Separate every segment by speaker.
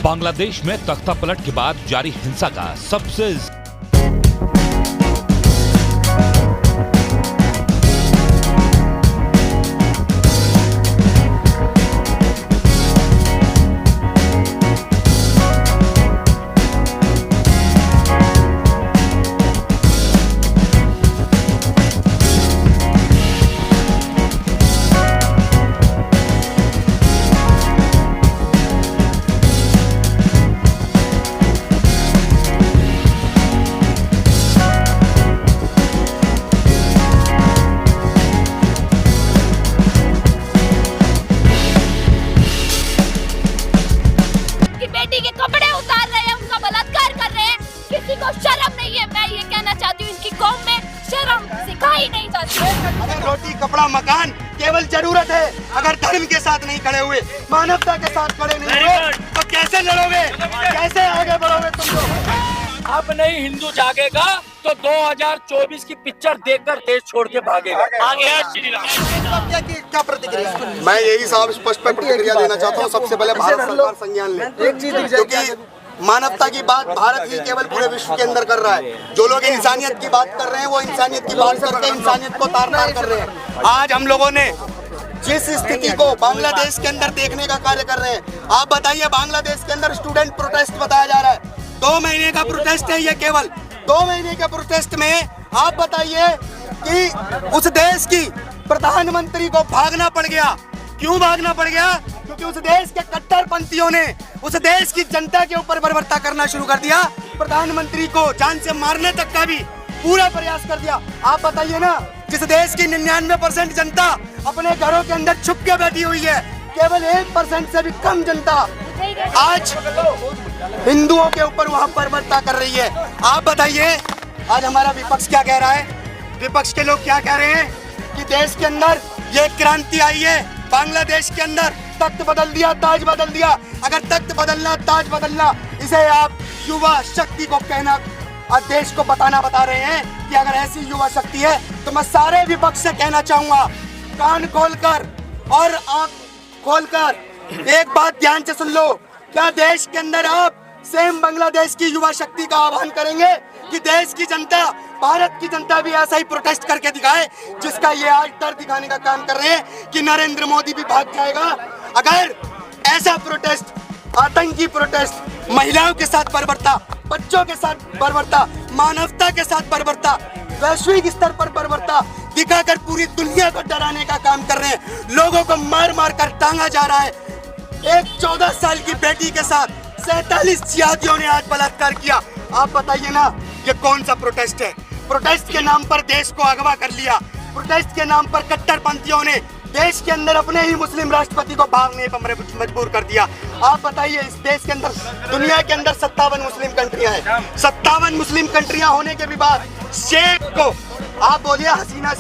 Speaker 1: बांग्लादेश में तख्ता पलट के बाद जारी हिंसा का सबसे
Speaker 2: रोटी कपड़ा मकान केवल जरूरत है। अगर धर्म के साथ नहीं खड़े हुए, मानवता के साथ खड़े नहीं हुए, तो कैसे लड़ोगे, कैसे आगे बढ़ोगे तुम लोग?
Speaker 3: अब नहीं हिंदू जागेगा तो 2024 की पिक्चर देखकर देश छोड़ के भागेगा।
Speaker 2: क्या प्रतिक्रिया?
Speaker 4: मैं यही साहब स्पष्ट प्रतिक्रिया देना चाहता हूँ। सबसे पहले भारत सरकार संज्ञान ले, क्योंकि मानवता की बात भारत ही केवल पूरे विश्व के अंदर कर रहा है। जो लोग इंसानियत की बात कर रहे हैं वो इंसानियत की बात करके इंसानियत को तार-तार कर रहे हैं। आज हम लोगों ने जिस स्थिति को बांग्लादेश के अंदर देखने का कार्य कर रहे हैं, आप बताइए, बांग्लादेश के अंदर स्टूडेंट प्रोटेस्ट बताया जा रहा है। 2 महीने का प्रोटेस्ट है ये, केवल 2 महीने के प्रोटेस्ट में आप बताइए कि उस देश की प्रधानमंत्री को भागना पड़ गया। क्यों भागना पड़ गया? क्योंकि उस देश के कट्टरपंथियों ने उस देश की जनता के ऊपर बर्बरता करना शुरू कर दिया। प्रधानमंत्री को जान से मारने तक का भी पूरा प्रयास कर दिया। आप बताइए ना, जिस देश की 99% जनता अपने घरों के अंदर छुप के बैठी हुई है, केवल 1% से भी कम जनता आज हिंदुओं के ऊपर वहां बर्बरता कर रही है। आप बताइए, आज हमारा विपक्ष क्या कह रहा है? विपक्ष के लोग क्या कह रहे हैं कि देश के अंदर ये क्रांति आई है, बांग्लादेश के अंदर तख्त बदल दिया, ताज बदल दिया। अगर तख्त बदलना, ताज बदलना, इसे आप युवा शक्ति को कहना और देश को बता रहे हैं कि अगर ऐसी युवा शक्ति है, तो मैं सारे विपक्ष से कहना चाहूंगा, कान खोलकर और आंख खोलकर एक बात ध्यान से सुन लो। क्या देश के अंदर आप सेम बांग्लादेश की युवा शक्ति का आह्वान करेंगे कि देश की जनता, भारत की जनता भी ऐसा ही प्रोटेस्ट करके दिखाए, जिसका ये आज डर दिखाने का काम कर रहे हैं कि नरेंद्र मोदी भी भाग जाएगा? अगर ऐसा प्रोटेस्ट, आतंकी प्रोटेस्ट, महिलाओं के साथ बर्बरता, बच्चों के साथ बर्बरता, मानवता के साथ बर्बरता, वैश्विक स्तर पर बर्बरता दिखाकर पूरी दुनिया को डराने का काम कर रहे हैं, लोगों को मार मार कर टांगा जा रहा है। एक 14 साल की बेटी के साथ 47 जिहादियों ने आज बलात्कार किया। आप बताइए ना, ये कौन सा प्रोटेस्ट है? प्रोटेस्ट के नाम पर देश को अगवा कर लिया। प्रोटेस्ट के नाम पर कट्टरपंथियों ने देश के अंदर अपने ही मुस्लिम राष्ट्रपति को भागने पर मजबूर कर दिया। आप बताइए, इस देश के अंदर, दुनिया के अंदर 57 मुस्लिम कंट्रियां हैं। 57 मुस्लिम कंट्रियां होने के भी बाद शेख को, आप बोलिए हसीना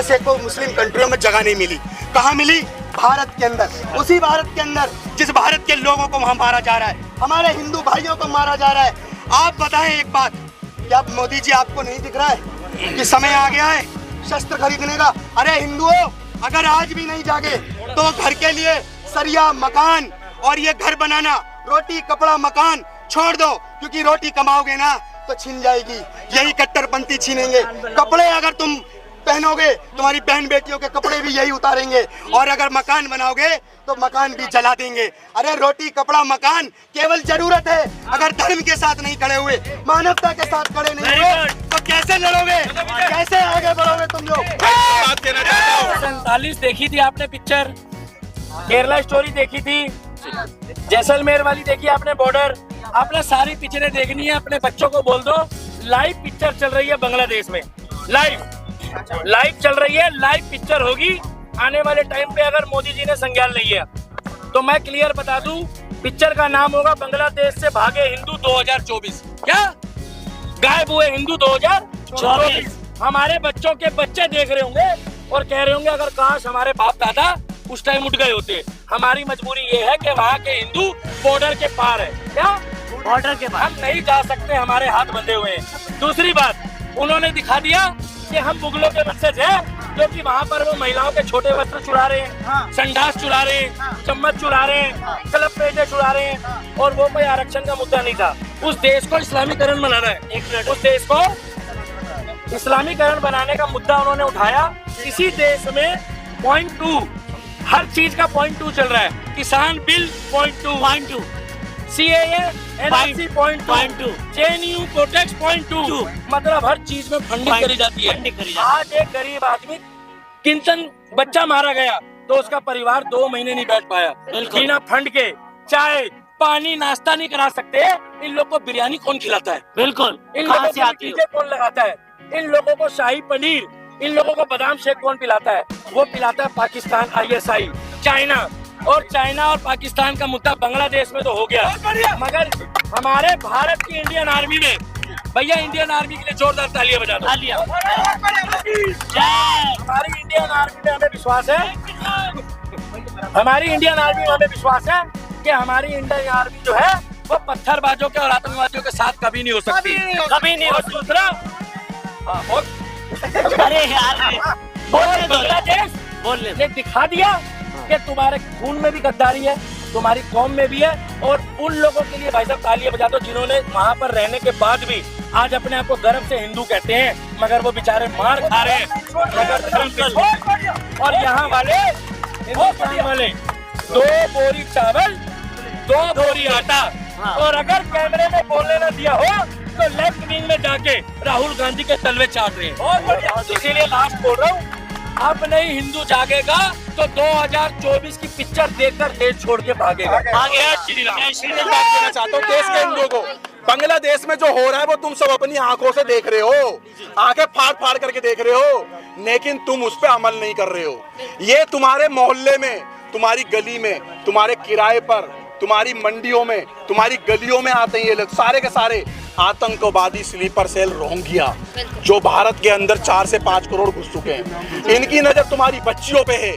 Speaker 4: शेख को मुस्लिम कंट्रियों में जगह नहीं मिली। कहाँ मिली? भारत के अंदर। उसी भारत के अंदर जिस भारत के लोगों को वहां मारा जा रहा है, हमारे हिंदू भाइयों को मारा जा रहा है। आप बताएं एक बात, क्या मोदी जी आपको नहीं दिख रहा है कि समय आ गया है शस्त्र खरीदने का? अरे हिंदुओं, अगर आज भी नहीं जागे तो घर के लिए सरिया, मकान और ये घर बनाना, रोटी कपड़ा मकान छोड़ दो, क्योंकि रोटी कमाओगे ना तो छिन जाएगी, यही कट्टरपंथी छीनेंगे। कपड़े अगर तुम पहनोगे, तुम्हारी बहन बेटियों के कपड़े भी यही उतारेंगे, और अगर मकान बनाओगे तो मकान भी जला देंगे। अरे रोटी कपड़ा मकान केवल जरूरत है। अगर धर्म के साथ नहीं खड़े हुए, मानवता के साथ खड़े नहीं हुए, तो कैसे लड़ोगे, कैसे आगे बढ़ोगे तुम लोग?
Speaker 3: 47 देखी थी आपने पिक्चर, केरला स्टोरी देखी थी, जैसलमेर वाली देखी आपने, बॉर्डर। आपने सारी पिक्चरें देखनी है, अपने बच्चों को बोल दो लाइव पिक्चर चल रही है बांग्लादेश में, लाइव चल रही है, लाइव पिक्चर होगी आने वाले टाइम पे। अगर मोदी जी ने संज्ञान लिया तो मैं क्लियर बता दूं, पिक्चर का नाम होगा बांग्लादेश से भागे हिंदू 2024। क्या गायब हुए हिंदू 2024? हमारे बच्चों के बच्चे देख रहे होंगे और कह रहे होंगे, अगर काश हमारे बाप दादा उस टाइम उठ गए होते। हमारी मजबूरी ये है कि वहाँ के हिंदू बॉर्डर के पार है। क्या बॉर्डर के पार हम नहीं जा सकते, हमारे हाथ बंधे हुए हैं। दूसरी बात, उन्होंने दिखा दिया कि हम मुगलों के वंशज हैं, जो कि वहाँ पर वो महिलाओं के छोटे वस्त्र चुरा रहे हैं, संडास चुरा रहे हैं, चम्मच चुरा रहे हैं, क्लब पेटे चुरा रहे हैं, और वो कोई आरक्षण का मुद्दा नहीं था। उस देश को इस्लामीकरण बनाना है, उस देश को इस्लामीकरण बनाने का मुद्दा उन्होंने उठाया। इसी देश में पॉइंट 2 हर चीज का पॉइंट 2 चल रहा है। किसान bill point 2, CAA NRC point 2, JNU protect point 2, मतलब हर चीज में फंडिंग करी जाती है। आज एक गरीब आदमी किंचन बच्चा मारा गया तो उसका परिवार 2 महीने नहीं बैठ पाया बिना फंड के। चाय पानी नाश्ता नहीं करा सकते, इन लोगों को बिरयानी कौन खिलाता है? बिल्कुल। इन लोगों को चीजें कौन लगाता है? इन लोगों को शाही पनीर, इन लोगों को बादाम शेक कौन पिलाता है? वो पिलाता है पाकिस्तान, ISI, चाइना। और चाइना और पाकिस्तान का मुद्दा बांग्लादेश में तो हो गया, मगर हमारे भारत की इंडियन आर्मी में, भैया इंडियन आर्मी के लिए जोरदार तालियां बजा दो। हमारी इंडियन आर्मी में हमें विश्वास है, हमारी इंडियन आर्मी में हमें विश्वास है कि हमारी इंडियन आर्मी जो है वो पत्थरबाजों के और आतंकवादियों के साथ कभी नहीं हो सकती, कभी नहीं हो। दूसरा, अरे यार बांग्लादेश ने दिखा दिया कि तुम्हारे खून में भी गद्दारी है, तुम्हारी कौम में भी है। और उन लोगों के लिए भाई साहब तालियां बजा दो जिन्होंने वहाँ पर रहने के बाद भी आज अपने आप को गर्व से हिंदू कहते हैं, मगर वो बेचारे मार खा रहे हैं मगर धर्म पे। और यहाँ वाले हिंदुस्तान वाले 2 बोरी चावल 2 बोरी आटा, और अगर कैमरे में बोलने न दिया हो तो लेफ्ट विंग में जाके राहुल गांधी के तलवे चाट रहे हैं। इसीलिए लास्ट बोल रहा हूँ, अब नहीं हिंदू जागेगा तो 2024 की पिक्चर देखकर देश छोड़ के भागेगा।
Speaker 5: चाहता हूँ देश के हिंदुओं को, बांग्लादेश में जो हो रहा है वो तुम सब अपनी आंखों से देख रहे हो, आंखें फाड़ फाड़ करके देख रहे हो, लेकिन तुम उस पर अमल नहीं कर रहे हो। ये तुम्हारे मोहल्ले में, तुम्हारी गली में, तुम्हारे किराए पर, तुम्हारी मंडियों में, तुम्हारी गलियों में आते हैं ये लोग सारे के सारे आतंकवादी स्लीपर सेल रोहिंग्या, जो भारत के अंदर 4 से 5 करोड़ घुस चुके हैं। इनकी नजर तुम्हारी बच्चियों पे है,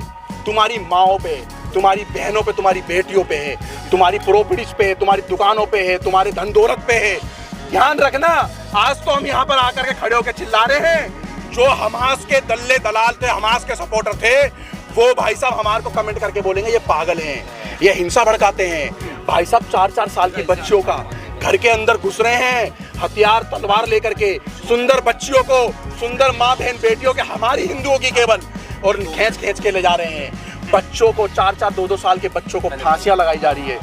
Speaker 5: तुम्हारी माओ पे, तुम्हारी बहनों पे, तुम्हारी बेटियों पे है, तुम्हारी प्रॉपर्टीज पे है, तुम्हारी दुकानों पे है, तुम्हारे धन दौलत पे है। ध्यान रखना, आज तो हम यहाँ पर आकर के खड़े होकर चिल्ला रहे हैं, जो हमास के दल्ले दलाल थे, हमास के सपोर्टर थे, वो भाई साहब हमारे को कमेंट करके बोलेंगे ये पागल हैं, ये हिंसा भड़काते हैं। भाई साहब 4-4 साल की बच्चियों का घर के अंदर घुस रहे हैं हथियार तलवार लेकर के, सुंदर बच्चियों को, सुंदर माँ बहन बेटियों के, हमारी हिंदुओं की केवल, और खींच के ले जा रहे हैं। बच्चों को 4-4 2-2 साल के बच्चों को फांसियां लगाई जा रही है,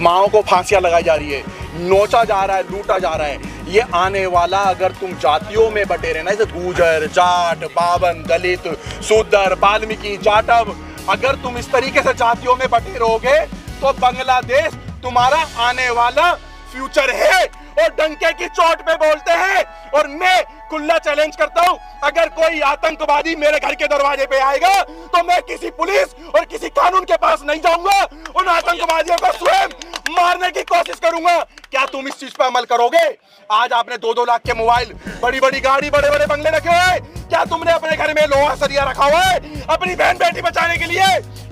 Speaker 5: माओ को फांसियां लगाई जा रही है, नोचा जा रहा है, लूटा जा रहा है। ये आने वाला, अगर तुम जातियों में बटे रहना, जैसे गुर्जर, जाट, बावन, दलित, शूद्र, वाल्मीकि, जाटव, अगर तुम इस तरीके से जातियों में बटे रहोगे तो बांग्लादेश तुम्हारा आने वाला फ्यूचर है। और डंके की चोट पे बोलते हैं, और मैं खुला चैलेंज करता हूं, अगर कोई आतंकवादी मेरे घर के दरवाजे पे आएगा तो मैं किसी पुलिस और किसी कानून के पास नहीं जाऊंगा, उन आतंकवादियों को स्वयं मारने की कोशिश करूंगा। क्या तुम इस चीज पे अमल करोगे? आज आपने 2-2 लाख के मोबाइल, बड़ी बड़ी गाड़ी, बड़े बड़े बंगले रखे हुए हैं, क्या तुमने अपने घर में लोहा सरिया रखा हुआ है अपनी बहन बेटी बचाने के लिए?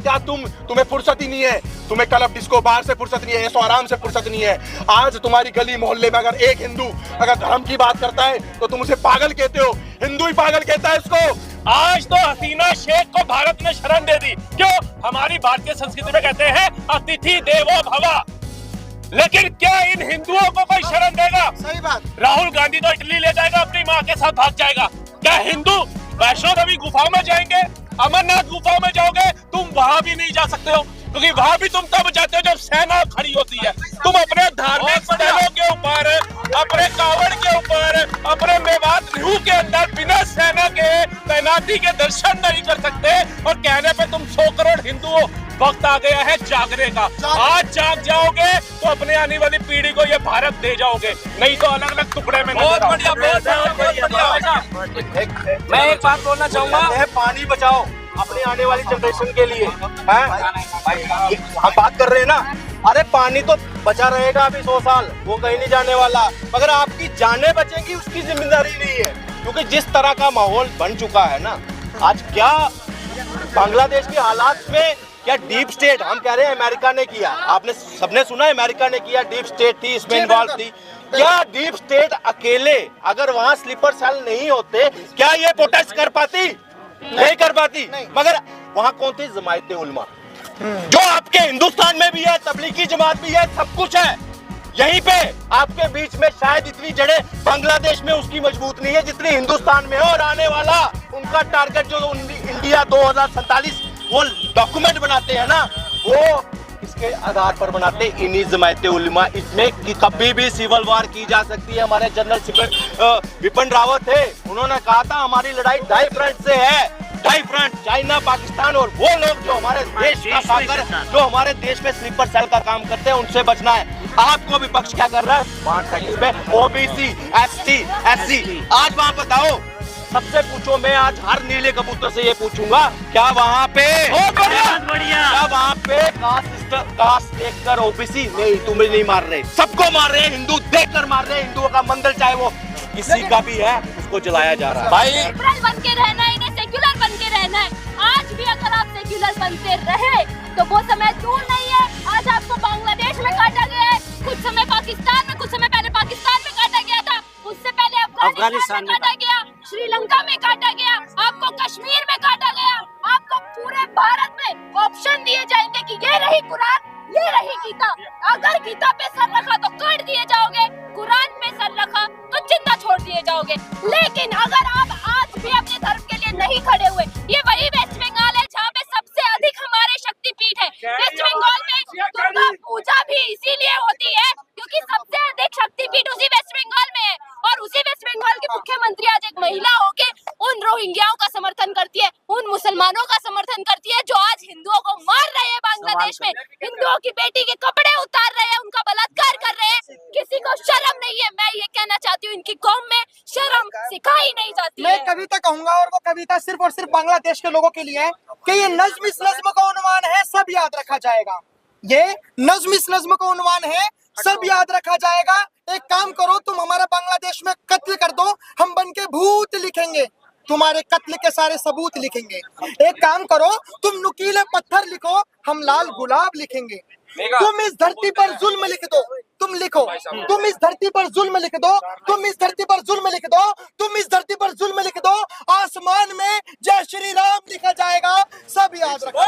Speaker 5: क्या तुम्हें फुर्सत ही नहीं है? तुम्हें क्लब डिस्को बार से फुर्सत नहीं है, ऐसो आराम से फुर्सत नहीं है। आज तुम्हारी गली मोहल्ले में अगर एक हिंदू अगर धर्म की बात करता है तो तुम उसे पागल कहते हो, हिंदू ही पागल कहता है इसको।
Speaker 3: आज तो हसीना शेख को भारत ने शरण दे दी। क्यों? हमारी भारतीय संस्कृति में कहते हैं अतिथि देवो भव, लेकिन क्या इन हिंदुओं को कोई शरण देगा?
Speaker 2: सही बात।
Speaker 3: राहुल गांधी तो इटली ले जाएगा, अपनी माँ के साथ भाग जाएगा। क्या हिंदू वैष्णो देवी गुफाओं में जाएंगे? अमरनाथ गुफाओं में जाओगे? तुम वहां भी नहीं जा सकते हो, क्योंकि वहां भी तुम तब जाते हो जब सेना खड़ी होती है। तुम अपने धार्मिक स्थलों के ऊपर, अपने कावड़ के ऊपर, अपने मेवात न्यू के अंदर बिना सेना के तैनाती के दर्शन नहीं कर सकते, और कहने पे तुम 100 करोड़ हिंदुओं, वक्त आ गया है जागने का। आज जाग जाओगे तो अपने आने वाली पीढ़ी को ये भारत दे जाओगे, नहीं तो अलग अलग टुकड़े में। बहुत बढ़िया, बहुत बढ़िया। मैं एक बात बोलना चाहूंगा,
Speaker 2: पानी बचाओ अपने आने वाली जनरेशन के लिए। हम बात कर रहे हैं ना, अरे पानी तो बचा रहेगा अभी 100 साल, वो कहीं नहीं जाने वाला, मगर आपकी जानें बचेंगी उसकी जिम्मेदारी नहीं है। क्योंकि जिस तरह का माहौल बन चुका है ना आज, क्या बांग्लादेश के हालात में क्या डीप स्टेट, हम कह रहे हैं अमेरिका ने किया, आपने सबने सुना है अमेरिका ने किया, डीप स्टेट थी इसमें इन्वॉल्व थी। क्या डीप स्टेट अकेले अगर वहाँ स्लीपर सेल नहीं होते क्या ये प्रोटेस्ट कर पाती? नहीं कर पाती। मगर वहाँ कौन थी? जमायत उलमा, जो आपके हिंदुस्तान में भी है, तबलीगी जमात भी है, सब कुछ है। यहीं पे आपके बीच में शायद इतनी जड़ें बांग्लादेश में उसकी मजबूत नहीं है जितनी हिंदुस्तान में है। और आने वाला उनका टारगेट जो इंडिया 2047 वो डॉक्यूमेंट बनाते हैं ना, वो इसके आधार पर बनाते, इन्हीं जमायत उलमा। इसमें कि कभी भी सिविल वार की जा सकती है। हमारे जनरल विपिन रावत थे, उन्होंने कहा था हमारी लड़ाई 2 फ्रंट से है, 2 फ्रंट, चाइना, पाकिस्तान और वो लोग जो हमारे देश का खाकर, जो हमारे देश में स्लीपर सेल का काम करते हैं, उनसे बचना है। आपको विपक्ष क्या कर रहा है? 5 में ओबीसी, एसटी, एससी। आज वहाँ बताओ, सबसे पूछो, मैं आज हर नीले कबूतर से ये पूछूंगा, क्या वहाँ पे क्या वहाँ पे कास्ट देखकर ओबीसी नहीं, तुम्हें नहीं मार रहे, सबको मार रहे हैं, हिंदू देखकर मार रहे हैं। हिंदुओं का मंदिर चाहे वो किसी का भी है, उसको जलाया जा रहा है। भाई
Speaker 6: लिबरल बन के रहना है, इन्हें सेक्युलर बन के रहना है। आज भी अगर आप सेक्युलर बनते रहे तो वो समय दूर नहीं है। आज आपको बांग्लादेश में काटा गया है, कुछ समय पाकिस्तान में, कुछ समय पहले पाकिस्तान में काटा गया था, उससे पहले अफगानिस्तान में काटा गया, श्रीलंका में काटा गया, आपको कश्मीर में काटा गया। आपको पूरे भारत में ऑप्शन दिए जाएंगे कि ये रही कुरान, ये रही गीता। अगर गीता पे सर रखा तो काट दिए जाओगे, कुरान पे सर रखा तो जिंदा छोड़ दिए जाओगे। लेकिन अगर आप आज भी अपने धर्म के लिए नहीं खड़े हुए, ये वही वेस्ट बंगाल है जहाँ पे सबसे अधिक हमारे शक्तिपीठ है। वेस्ट बंगाल में दुर्गा पूजा भी इसीलिए होती है क्योंकि सबसे अधिक शक्तिपीठ उसी वेस्ट बंगाल में है। और उसी वेस्ट बंगाल की मुख्यमंत्री आज एक महिला होके उन रोहिंग्याओं का समर्थन करती है, उन मुसलमानों का समर्थन करती है जो आज हिंदुओं को मार रहे हैं बांग्लादेश में, हिंदुओं की बेटी के कपड़े उतार रहे हैं, उनका बलात्कार कर रहे हैं। किसी को शर्म नहीं है। मैं ये कहना चाहती हूँ, इनकी कौम में शर्म सिखाई नहीं जाती
Speaker 7: मैं
Speaker 6: है।
Speaker 7: कविता कहूंगा, और वो कविता सिर्फ और सिर्फ बांग्लादेश के लोगों के लिए है कि ये नज्म इस नज्म का उन्वान है, सब याद रखा जाएगा। ये नज्म इस नज्म का उन्वान है, सब याद रखा जाएगा। एक काम करो, तुम हमारा बांग्लादेश में कत्ल कर दो, हम बन के भूत लिखेंगे, तुम्हारे कत्ल के सारे सबूत लिखेंगे। एक काम करो, तुम नुकीले पत्थर लिखो, हम लाल गुलाब लिखेंगे। तुम इस धरती पर जुल्म लिख दो, तुम लिखो, तुम इस धरती पर जुल्म लिख दो, तुम इस धरती पर जुल्म लिख दो, तुम इस धरती पर जुल्म लिख दो। आसमान में जय श्री राम लिखा जाएगा, सब याद रखो।